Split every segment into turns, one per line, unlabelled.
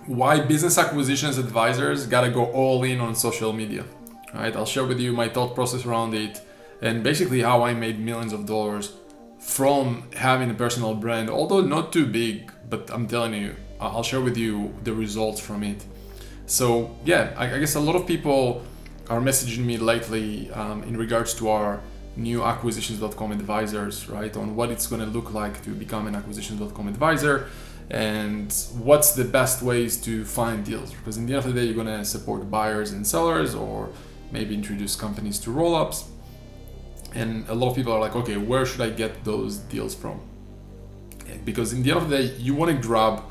why business acquisitions advisors gotta go all in on social media, right? I'll share with you my thought process around it and basically how I made millions of dollars from having a personal brand, although not too big, but I'm telling you, I'll share with you the results from it. So yeah, I guess a lot of people are messaging me lately in regards to our new acquisitions.com advisors, right? On what it's going to look like to become an acquisitions.com advisor and what's the best ways to find deals. Because in the end of the day, you're going to support buyers and sellers or maybe introduce companies to roll-ups. And a lot of people are like, okay, where should I get those deals from? Because in the end of the day, you want to grab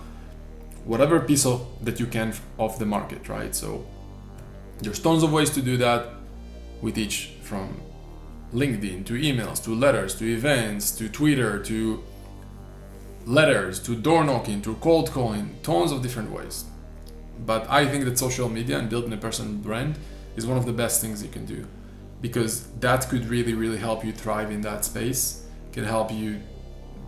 whatever piece of that you can off the market, right? So there's tons of ways to do that with each, from LinkedIn to emails to letters to events to Twitter to letters to door knocking to cold calling, tons of different ways. But I think that social media and building a personal brand is one of the best things you can do, because that could really help you thrive in that space, can help you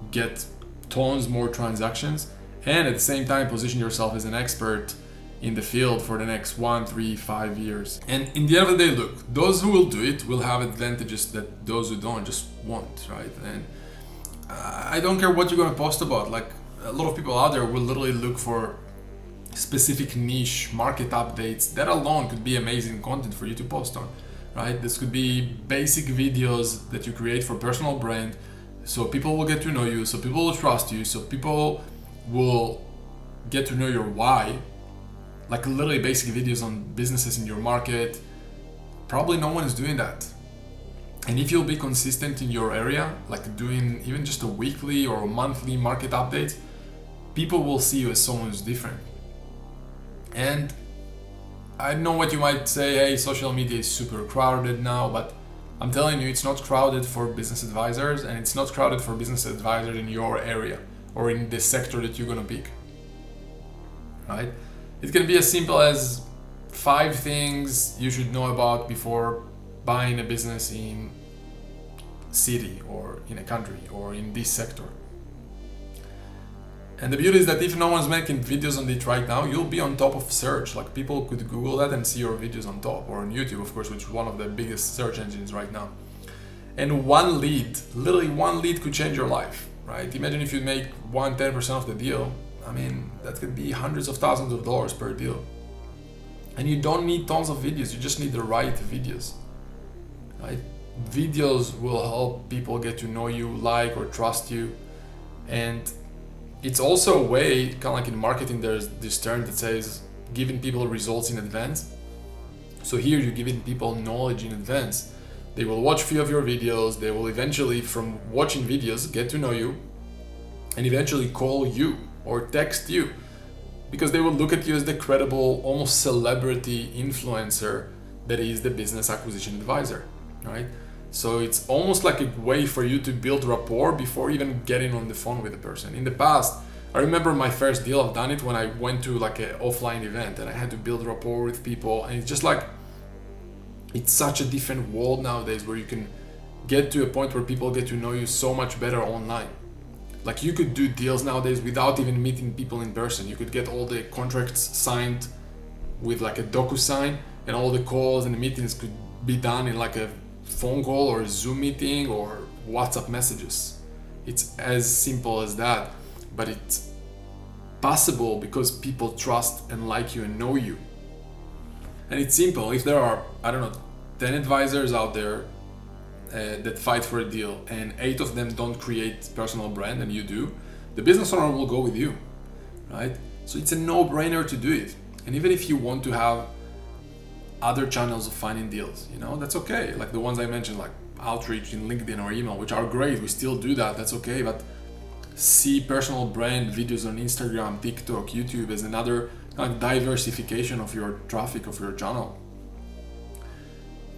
get tons more transactions, and at the same time position yourself as an expert in the field for the next 1, 3, 5 years. And in the end of the day, look, those who will do it will have advantages that those who don't just won't, right? And I don't care what you're going to post about. Like, a lot of people out there will literally look for specific niche market updates. That alone could be amazing content for you to post on, right? This could be basic videos that you create for personal brand, so people will get to know you, so people will trust you, so people will get to know your why. Like literally basic videos on businesses in your market. Probably no one is doing that. And if you'll be consistent in your area, like doing even just a weekly or a monthly market update, people will see you as someone who's different. And I know what you might say, hey, social media is super crowded now, but I'm telling you, it's not crowded for business advisors, and it's not crowded for business advisors in your area or in the sector that you're gonna pick, right? It can be as simple as 5 things you should know about before buying a business in city or in a country or in this sector. And the beauty is that if no one's making videos on it right now, you'll be on top of search. Like, people could Google that and see your videos on top, or on YouTube, of course, which is one of the biggest search engines right now. And one lead, literally one lead, could change your life, right? Imagine if you make 10% of the deal. I mean, that could be hundreds of thousands of dollars per deal. And you don't need tons of videos, you just need the right videos, right? Videos will help people get to know you, like, or trust you. And it's also a way, kind of like in marketing, there's this term that says giving people results in advance. So here you're giving people knowledge in advance. They will watch a few of your videos, they will eventually, from watching videos, get to know you and eventually call you or text you, because they will look at you as the credible, almost celebrity influencer that is the business acquisition advisor, right? So it's almost like a way for you to build rapport before even getting on the phone with the person. In the past, I remember my first deal, I've done it when I went to like an offline event and I had to build rapport with people, and it's just like, it's such a different world nowadays where you can get to a point where people get to know you so much better online. Like, you could do deals nowadays without even meeting people in person. You could get all the contracts signed with like a DocuSign, and all the calls and the meetings could be done in like a phone call or a Zoom meeting or WhatsApp messages. It's as simple as that, but it's possible because people trust and like you and know you. And it's simple. If there are, 10 advisors out there that fight for a deal and 8 of them don't create personal brand and you do, the business owner will go with you, right? So it's a no-brainer to do it. And even if you want to have other channels of finding deals, that's okay. Like the ones I mentioned, like outreach in LinkedIn or email, which are great, we still do that, that's okay. But see personal brand videos on Instagram, TikTok, YouTube as another kind of diversification of your traffic, of your channel.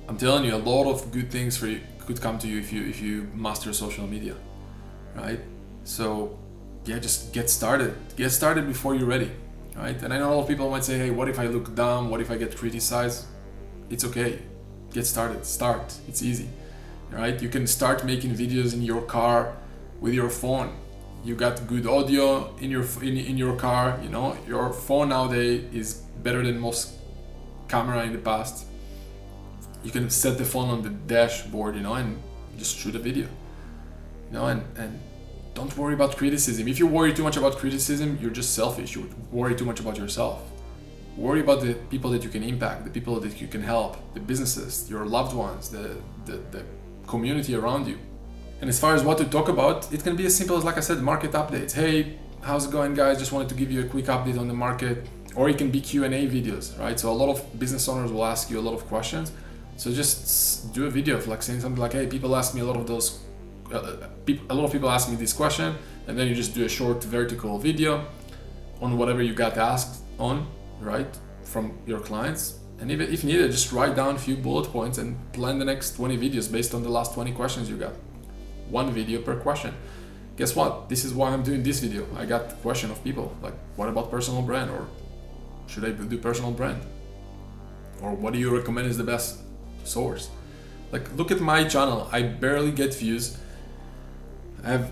I'm telling you, a lot of good things for you could come to you if you master social media, right? So yeah, just get started. Get started before you're ready, right? And I know a lot of people might say, hey, what if I look dumb? What if I get criticized? It's okay. Get started. Start. It's easy, right? You can start making videos in your car with your phone. You got good audio in your car. You know, your phone nowadays is better than most camera in the past. You can set the phone on the dashboard, you know, and just shoot a video. You know, and don't worry about criticism. If you worry too much about criticism, you're just selfish. You worry too much about yourself. Worry about the people that you can impact, the people that you can help, the businesses, your loved ones, the community around you. And as far as what to talk about, it can be as simple as, like I said, market updates. Hey, how's it going, guys? Just wanted to give you a quick update on the market. Or it can be Q&A videos, right? So a lot of business owners will ask you a lot of questions. So just do a video of like saying something like, hey, people ask me a lot of those, a lot of people ask me this question, and then you just do a short vertical video on whatever you got asked on, right, from your clients. And if needed, just write down a few bullet points and plan the next 20 videos based on the last 20 questions you got. One video per question. Guess what? This is why I'm doing this video. I got the question of people like, what about personal brand? Or should I do personal brand? Or what do you recommend is the best source? Like, look at my channel. I barely get views. I have,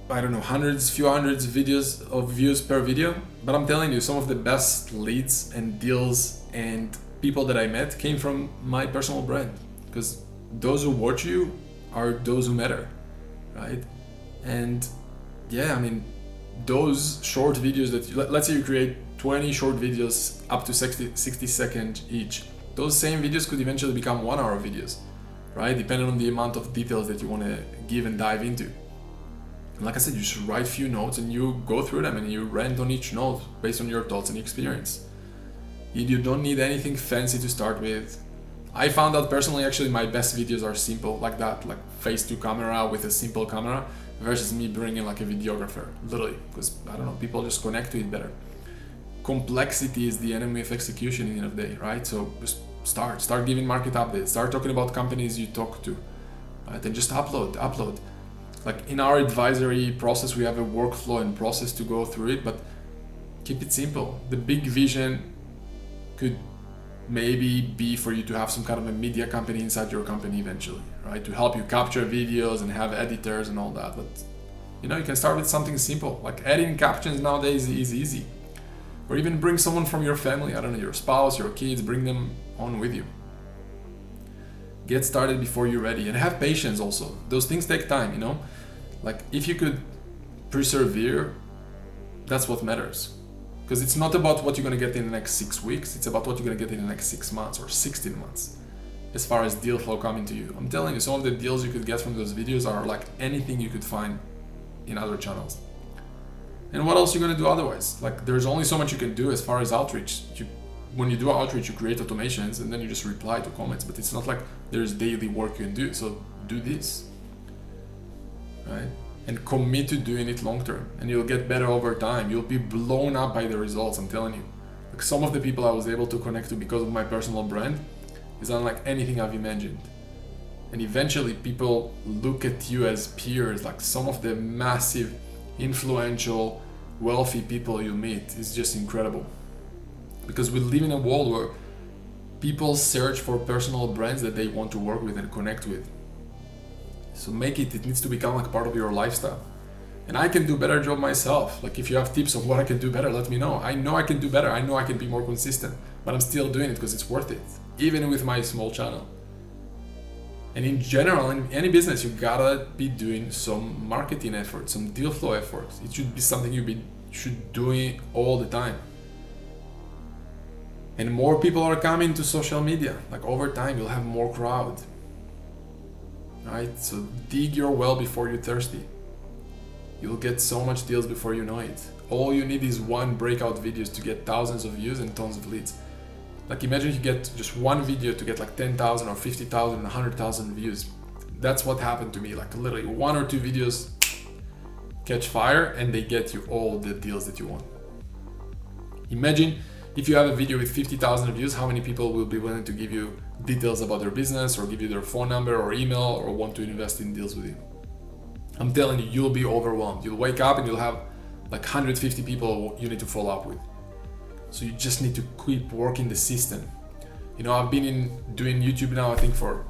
I don't know, few hundreds videos of views per video, but I'm telling you, some of the best leads and deals and people that I met came from my personal brand, because those who watch you are those who matter, right? And yeah, I mean, those short videos that let's say you create 20 short videos up to 60 seconds each. Those same videos could eventually become 1 hour videos, right? Depending on the amount of details that you want to give and dive into. And like I said, you just write few notes and you go through them and you rant on each note based on your thoughts and experience. You don't need anything fancy to start with. I found out personally, actually, my best videos are simple like that, like face to camera with a simple camera, versus me bringing like a videographer, literally, because I don't know, people just connect to it better. Complexity is the enemy of execution in the end of the day, right? So just start giving market updates, start talking about companies you talk to, right? And just upload. Like in our advisory process, we have a workflow and process to go through it, but keep it simple. The big vision could maybe be for you to have some kind of a media company inside your company eventually, right? To help you capture videos and have editors and all that. But you know, you can start with something simple, like adding captions nowadays is easy. Or even bring someone from your family, I don't know, your spouse, your kids, bring them on with you. Get started before you're ready, and have patience also. Those things take time, you know? Like if you could persevere, that's what matters. Because it's not about what you're gonna get in the next 6 weeks, it's about what you're gonna get in the next 6 months or 16 months. As far as deal flow coming to you. I'm telling you, some of the deals you could get from those videos are like anything you could find in other channels. And what else are you gonna do otherwise? Like there's only so much you can do as far as outreach. When you do outreach, you create automations and then you just reply to comments, but it's not like there's daily work you can do. So do this, right? And commit to doing it long term, and you'll get better over time. You'll be blown up by the results, I'm telling you. Like some of the people I was able to connect to because of my personal brand is unlike anything I've imagined. And eventually people look at you as peers, like some of the massive, influential, wealthy people you meet is just incredible. Because we live in a world where people search for personal brands that they want to work with and connect with. So make it needs to become like part of your lifestyle. And I can do better job myself. Like if you have tips of what I can do better, let me know. I know I can do better. I know I can be more consistent, but I'm still doing it because it's worth it, even with my small channel. And in general, in any business, you gotta be doing some marketing efforts, some deal flow efforts. It should be something you should doing all the time. And more people are coming to social media. Like over time, you'll have more crowd. Right? So dig your well before you're thirsty. You'll get so much deals before you know it. All you need is one breakout videos to get thousands of views and tons of leads. Like imagine you get just one video to get like 10,000 or 50,000 and 100,000 views. That's what happened to me. Like literally 1 or 2 videos catch fire and they get you all the deals that you want. Imagine if you have a video with 50,000 views, how many people will be willing to give you details about their business or give you their phone number or email or want to invest in deals with you? I'm telling you, you'll be overwhelmed. You'll wake up and you'll have like 150 people you need to follow up with. So you just need to keep working the system. You know, I've been doing YouTube now, I think for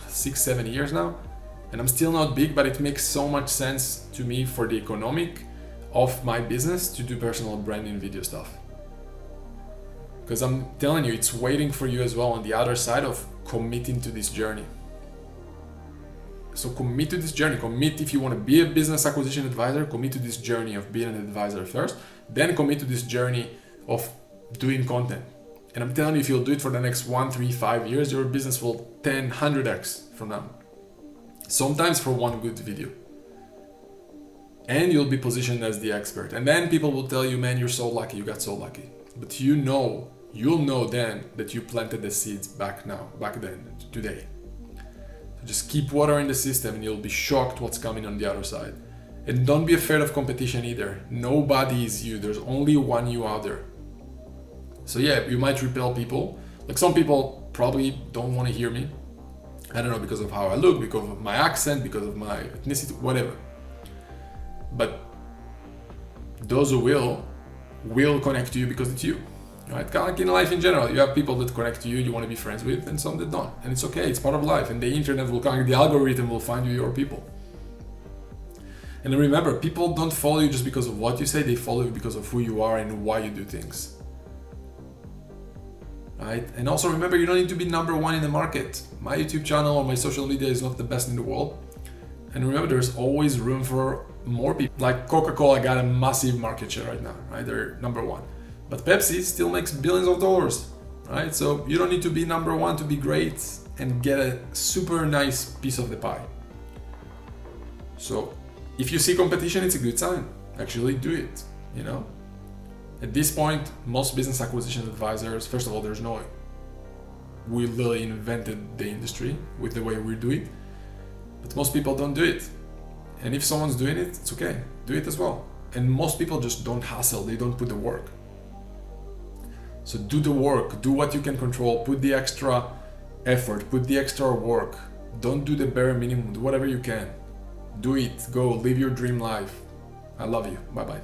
6-7 years now. And I'm still not big, but it makes so much sense to me for the economic of my business to do personal branding video stuff. Because I'm telling you, it's waiting for you as well on the other side of committing to this journey. So commit to this journey. Commit if you want to be a business acquisition advisor, commit to this journey of being an advisor first, then commit to this journey of doing content. And I'm telling you, if you'll do it for the next 1, 3, 5 years, your business will 10, 100x from now. Sometimes for one good video. And you'll be positioned as the expert. And then people will tell you, man, you're so lucky, you got so lucky. But you'll know then that you planted the seeds back then, today. So just keep watering the system and you'll be shocked what's coming on the other side. And don't be afraid of competition either. Nobody is you. There's only one you out there. So yeah, you might repel people. Like some people probably don't want to hear me. I don't know, because of how I look, because of my accent, because of my ethnicity, whatever. But those who will connect to you because it's you. Right? Kind of like in life in general, you have people that connect to you, you want to be friends with, and some that don't. And it's okay, it's part of life. And the internet will the algorithm will find you your people. And remember, people don't follow you just because of what you say, they follow you because of who you are and why you do things. Right? And also remember, you don't need to be number one in the market. My YouTube channel or my social media is not the best in the world. And remember, there's always room for more people. Like Coca-Cola got a massive market share right now, right? They're number one. But Pepsi still makes billions of dollars, right? So you don't need to be number one to be great and get a super nice piece of the pie. So if you see competition, it's a good sign. Actually do it, you know? At this point, most business acquisition advisors, first of all, we literally invented the industry with the way we do it, but most people don't do it. And if someone's doing it, it's okay, do it as well. And most people just don't hustle, they don't put the work. So do the work, do what you can control, put the extra effort, put the extra work. Don't do the bare minimum, do whatever you can. Do it, go, live your dream life. I love you, bye-bye.